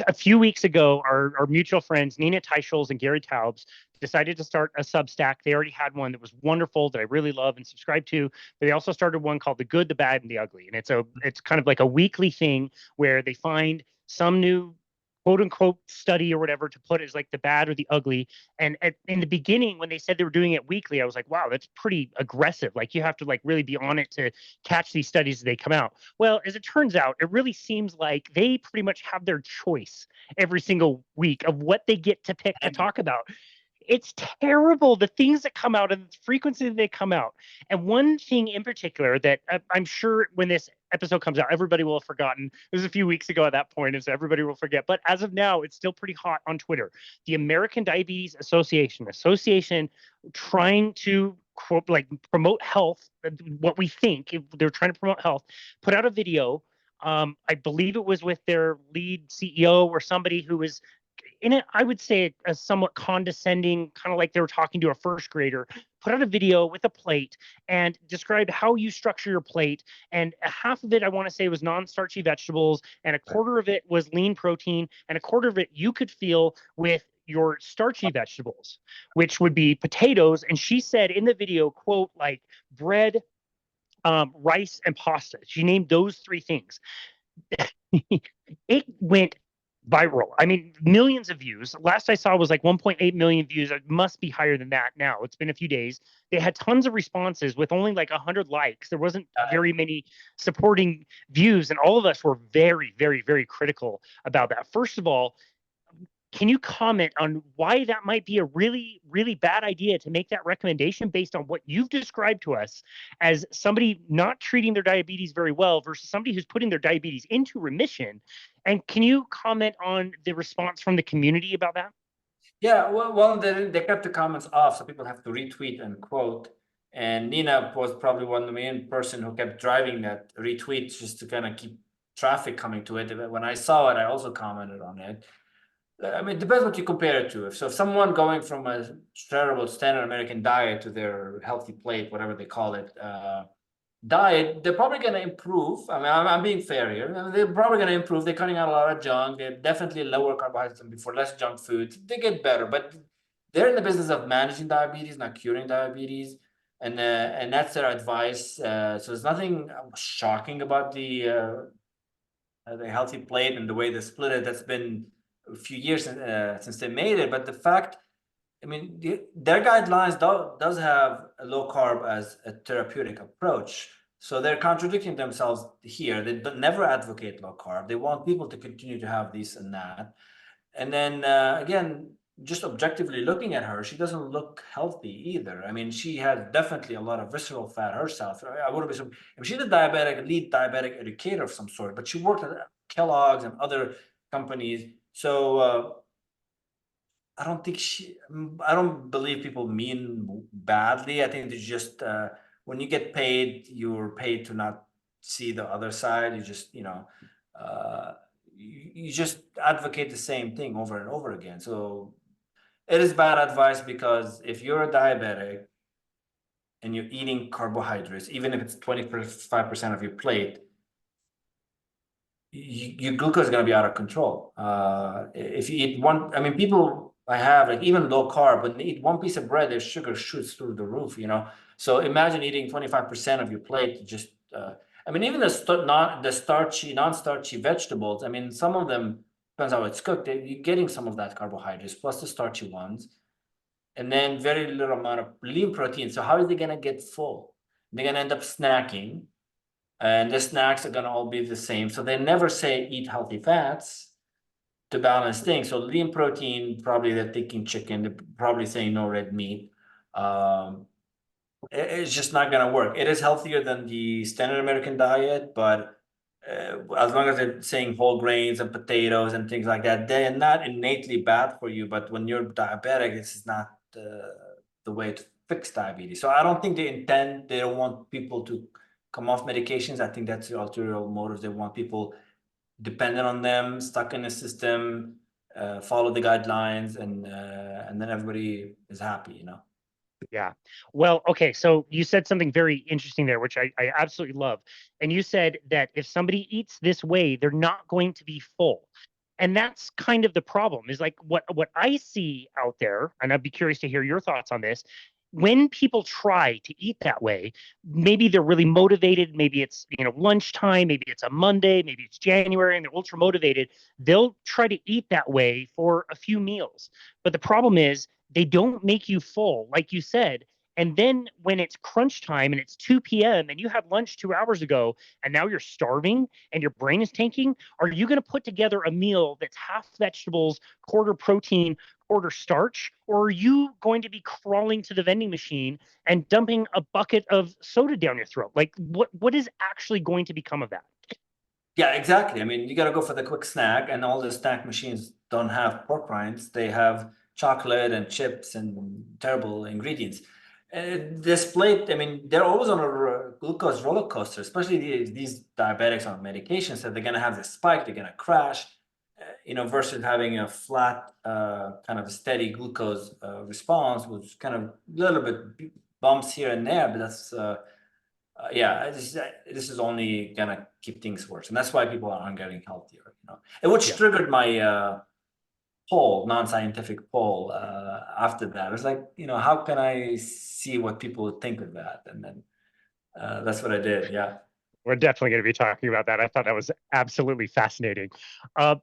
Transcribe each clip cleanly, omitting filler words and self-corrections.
a few weeks ago, our mutual friends, Nina Teicholz and Gary Taubes, decided to start a Substack. They already had one that was wonderful that I really love and subscribe to. But they also started one called The Good, the Bad, and the Ugly. And it's kind of like a weekly thing where they find some new quote unquote study or whatever to put as like the bad or the ugly. And in the beginning, when they said they were doing it weekly, I was like, wow, that's pretty aggressive. Like you have to like really be on it to catch these studies as they come out. Well, as it turns out, it really seems like they pretty much have their choice every single week of what they get to pick to talk about. It's terrible, the things that come out and the frequency that they come out. And one thing in particular that I'm sure when this episode comes out, everybody will have forgotten. It was a few weeks ago at that point, and so everybody will forget. But as of now, it's still pretty hot on Twitter. The American Diabetes Association trying to quote, like promote health, what we think they're trying to promote health, put out a video. I believe it was with their lead CEO or somebody who was in it, I would say a somewhat condescending, kind of like they were talking to a first grader, put out a video with a plate and described how you structure your plate. And half of it, I want to say, was non-starchy vegetables, and a quarter of it was lean protein, and a quarter of it you could feel with your starchy vegetables, which would be potatoes. And she said in the video, quote, like bread, rice, and pasta. She named those three things. It went viral. I mean, millions of views. Last I saw was like 1.8 million views. It must be higher than that now. It's been a few days. They had tons of responses with only like 100 likes. There wasn't very many supporting views, and all of us were very, very, very critical about that. First of all, can you comment on why that might be a really, really bad idea to make that recommendation based on what you've described to us as somebody not treating their diabetes very well versus somebody who's putting their diabetes into remission? And can you comment on the response from the community about that? Yeah, well, they kept the comments off, so people have to retweet and quote. And Nina was probably one of the main person who kept driving that retweet just to kind of keep traffic coming to it. When I saw it, I also commented on it. I mean, it depends what you compare it to. If someone going from a terrible standard American diet to their healthy plate, whatever they call it, diet, they're probably going to improve. I mean, I'm being fair here. I mean, they're probably going to improve. They're cutting out a lot of junk. They're definitely lower carbohydrates than before, less junk food. They get better, but they're in the business of managing diabetes, not curing diabetes. And that's their advice. So there's nothing shocking about the healthy plate and the way they split it. That's been a few years since they made it. But the fact, I mean, their guidelines does have a low carb as a therapeutic approach. So they're contradicting themselves here. They never advocate low carb. They want people to continue to have this and that. And then again, just objectively looking at her, she doesn't look healthy either. I mean, she has definitely a lot of visceral fat herself. I wouldn't be surprised if she's a lead diabetic educator of some sort, but she worked at Kellogg's and other companies. So I don't believe people mean badly. I think it's just when you get paid, you're paid to not see the other side. You just, you just advocate the same thing over and over again. So it is bad advice, because if you're a diabetic and you're eating carbohydrates, even if it's 25% of your plate, your glucose is going to be out of control. If you eat one, I mean, people I have, like even low carb, when they eat one piece of bread, their sugar shoots through the roof, So imagine eating 25% of your plate. Just, I mean, even the non-starchy vegetables, I mean, some of them, depends how it's cooked, you're getting some of that carbohydrates plus the starchy ones, and then very little amount of lean protein. So how are they going to get full? They're going to end up snacking, and the snacks are going to all be the same. So they never say eat healthy fats to balance things. So lean protein, probably they're thinking chicken. They're probably saying no red meat. It's just not going to work. It is healthier than the standard American diet, but as long as they're saying whole grains and potatoes and things like that, they're not innately bad for you. But when you're diabetic, this is not the way to fix diabetes. So I don't think they don't want people to come off medications. I think that's the ulterior motive. They want people dependent on them, stuck in the system, follow the guidelines, and then everybody is happy. Yeah. Well, okay. So you said something very interesting there, which I absolutely love. And you said that if somebody eats this way, they're not going to be full. And that's kind of the problem, is like what I see out there, and I'd be curious to hear your thoughts on this. When people try to eat that way, maybe they're really motivated, maybe it's, lunchtime, maybe it's a Monday, maybe it's January and they're ultra motivated, they'll try to eat that way for a few meals. But the problem is they don't make you full, like you said. And then when it's crunch time and it's 2 p.m. and you had lunch 2 hours ago and now you're starving and your brain is tanking, are you going to put together a meal that's half vegetables, quarter protein, quarter starch? Or are you going to be crawling to the vending machine and dumping a bucket of soda down your throat? Like, what is actually going to become of that? Yeah, exactly. I mean, you got to go for the quick snack, and all the snack machines don't have pork rinds. They have chocolate and chips and terrible ingredients. This plate, I mean, they're always on a glucose roller coaster, especially these diabetics on medications that they're going to have this spike, they're going to crash, versus having a flat, kind of steady glucose response with kind of a little bit bumps here and there, but that's yeah, this is only gonna keep things worse, and that's why people aren't getting healthier. And which triggered my non-scientific poll after that. It was like, how can I see what people would think of that? And then that's what I did. Yeah. We're definitely going to be talking about that. I thought that was absolutely fascinating.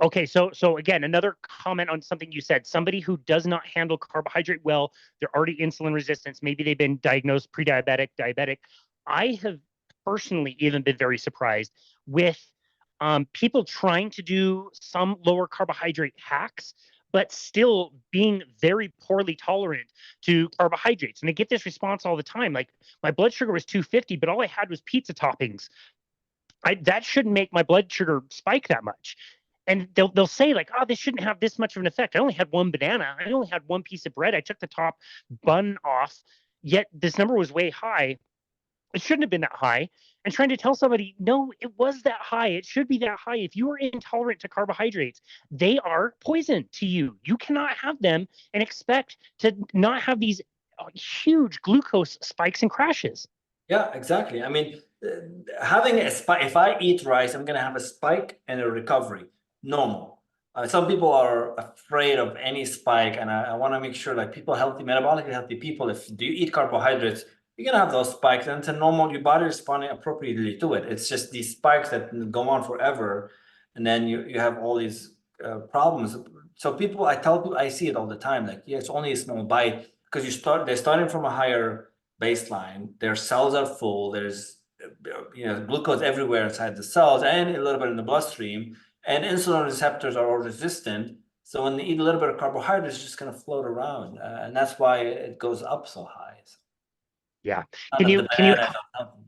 Okay, so again, another comment on something you said. Somebody who does not handle carbohydrate well, they're already insulin resistant. Maybe they've been diagnosed pre-diabetic, diabetic. I have personally even been very surprised with people trying to do some lower carbohydrate hacks, but still being very poorly tolerant to carbohydrates. And I get this response all the time. Like, my blood sugar was 250, but all I had was pizza toppings. That shouldn't make my blood sugar spike that much. And they'll say, like, oh, this shouldn't have this much of an effect. I only had one banana. I only had one piece of bread. I took the top bun off. Yet this number was way high. It shouldn't have been that high. And trying to tell somebody, no, it was that high. It should be that high. If you are intolerant to carbohydrates, they are poison to you. You cannot have them and expect to not have these huge glucose spikes and crashes. Yeah, exactly. I mean, having a spike, if I eat rice, I'm going to have a spike and a recovery. Normal. Some people are afraid of any spike, and I want to make sure, like, people healthy, metabolically healthy people, if you eat carbohydrates, you're gonna have those spikes, and it's a normal, your body responding appropriately to it. It's just these spikes that go on forever, and then you have all these problems. So I tell people, I see it all the time, like, yeah, it's only a small bite, because they're starting from a higher baseline, their cells are full, there's glucose everywhere inside the cells and a little bit in the bloodstream, and insulin receptors are all resistant. So when they eat a little bit of carbohydrates, it's just going to float around, and that's why it goes up so high. So Yeah. not Can that you the can you bananas are healthy,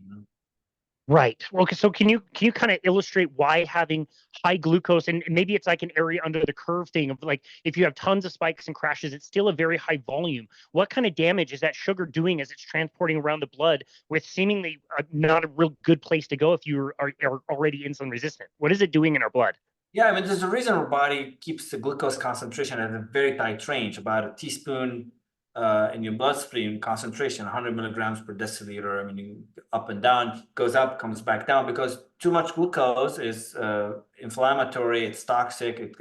Right. Well, so can you kind of illustrate why having high glucose, and maybe it's like an area under the curve thing of, like, if you have tons of spikes and crashes, it's still a very high volume. What kind of damage is that sugar doing as it's transporting around the blood with seemingly not a real good place to go if you are already insulin resistant? What is it doing in our blood? Yeah, I mean, there's a reason our body keeps the glucose concentration at a very tight range, about a teaspoon in your bloodstream concentration, 100 milligrams per deciliter. I mean, up and down, goes up, comes back down, because too much glucose is inflammatory, it's toxic,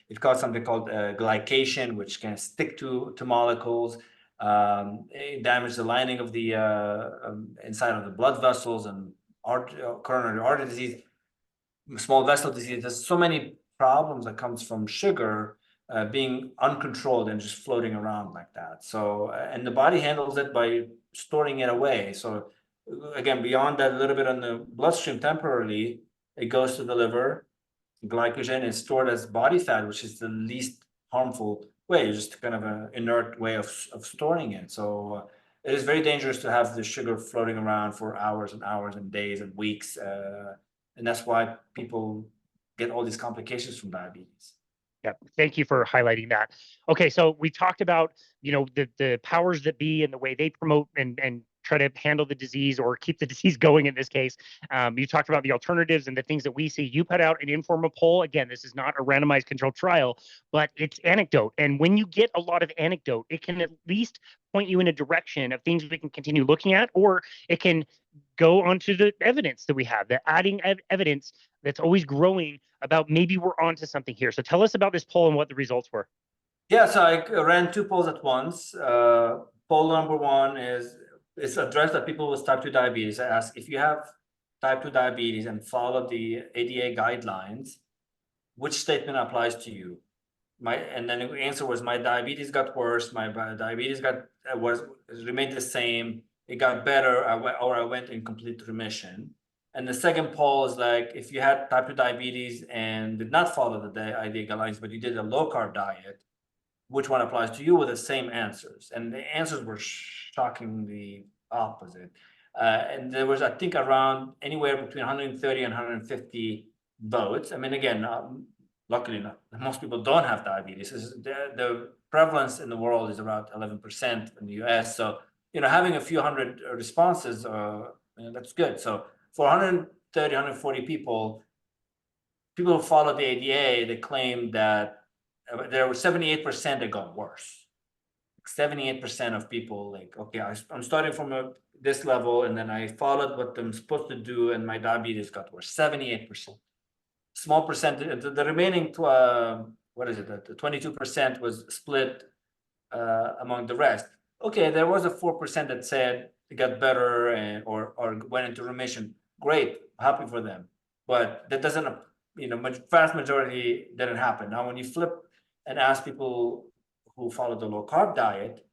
it causes something called glycation, which can stick to molecules. It damages the lining of the inside of the blood vessels, and coronary artery disease, small vessel disease. There's so many problems that comes from sugar being uncontrolled and just floating around like that. So, and the body handles it by storing it away. So again, beyond that, a little bit on the bloodstream temporarily, it goes to the liver. Glycogen is stored as body fat, which is the least harmful way, just kind of an inert way of storing it. So it is very dangerous to have the sugar floating around for hours and hours and days and weeks. And that's why people get all these complications from diabetes. Yeah, thank you for highlighting that. Okay, so we talked about, the powers that be and the way they promote and try to handle the disease or keep the disease going in this case. You talked about the alternatives and the things that we see. You put out an informal poll. Again, this is not a randomized controlled trial, but it's anecdote. And when you get a lot of anecdote, it can at least point you in a direction of things we can continue looking at, or it can go onto the evidence that we have, the adding evidence that's always growing about maybe we're onto something here. So tell us about this poll and what the results were. Yeah, so I ran two polls at once. Poll number one it's addressed at people with type 2 diabetes. I asked if you have type 2 diabetes and follow the ADA guidelines, which statement applies to you? And then the answer was my diabetes got worse, my diabetes remained the same, it got better, I went in complete remission. And the second poll is like, if you had type 2 diabetes and did not follow the ADA guidelines, but you did a low carb diet, which one applies to you, with the same answers. And the answers were shockingly opposite. And there was, I think, around anywhere between 130 and 150 votes. I mean, again, luckily not, most people don't have diabetes. The prevalence in the world is around 11% in the US. So, having a few hundred responses, that's good. So for 130, 140 people who followed the ADA, they claimed that there were 78% that got worse. 78% of people like, okay, I'm starting from this level, and then I followed what I'm supposed to do, and my diabetes got worse. 78%. Small percentage. The remaining, what is it? The 22% was split among the rest. Okay, there was a 4% that said it got better or went into remission. Great, happy for them. But that doesn't, vast majority didn't happen. Now, when you flip and ask people who follow the low carb diet,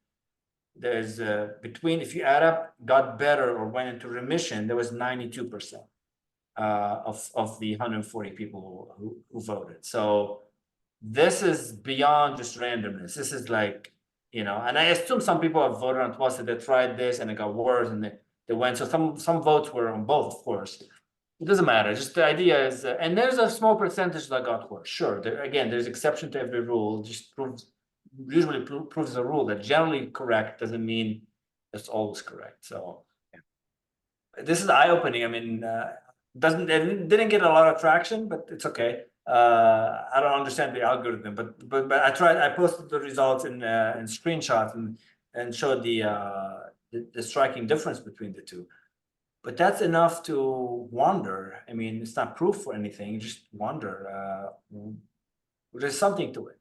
there's if you add up got better or went into remission, there was 92% of the 140 people who voted. So this is beyond just randomness. This is like, and I assume some people have voted on twice, that they tried this and it got worse and they went. So some votes were on both, of course. It doesn't matter. Just the idea is, and there's a small percentage that got worse. Sure, there's exception to every rule. Just usually proves the rule that generally correct doesn't mean it's always correct. So this is eye-opening. I mean, it didn't get a lot of traction, but it's okay. I don't understand the algorithm, but I tried. I posted the results in screenshots and showed the striking difference between the two. But that's enough to wonder. I mean, it's not proof for anything. You just wonder. There's something to it.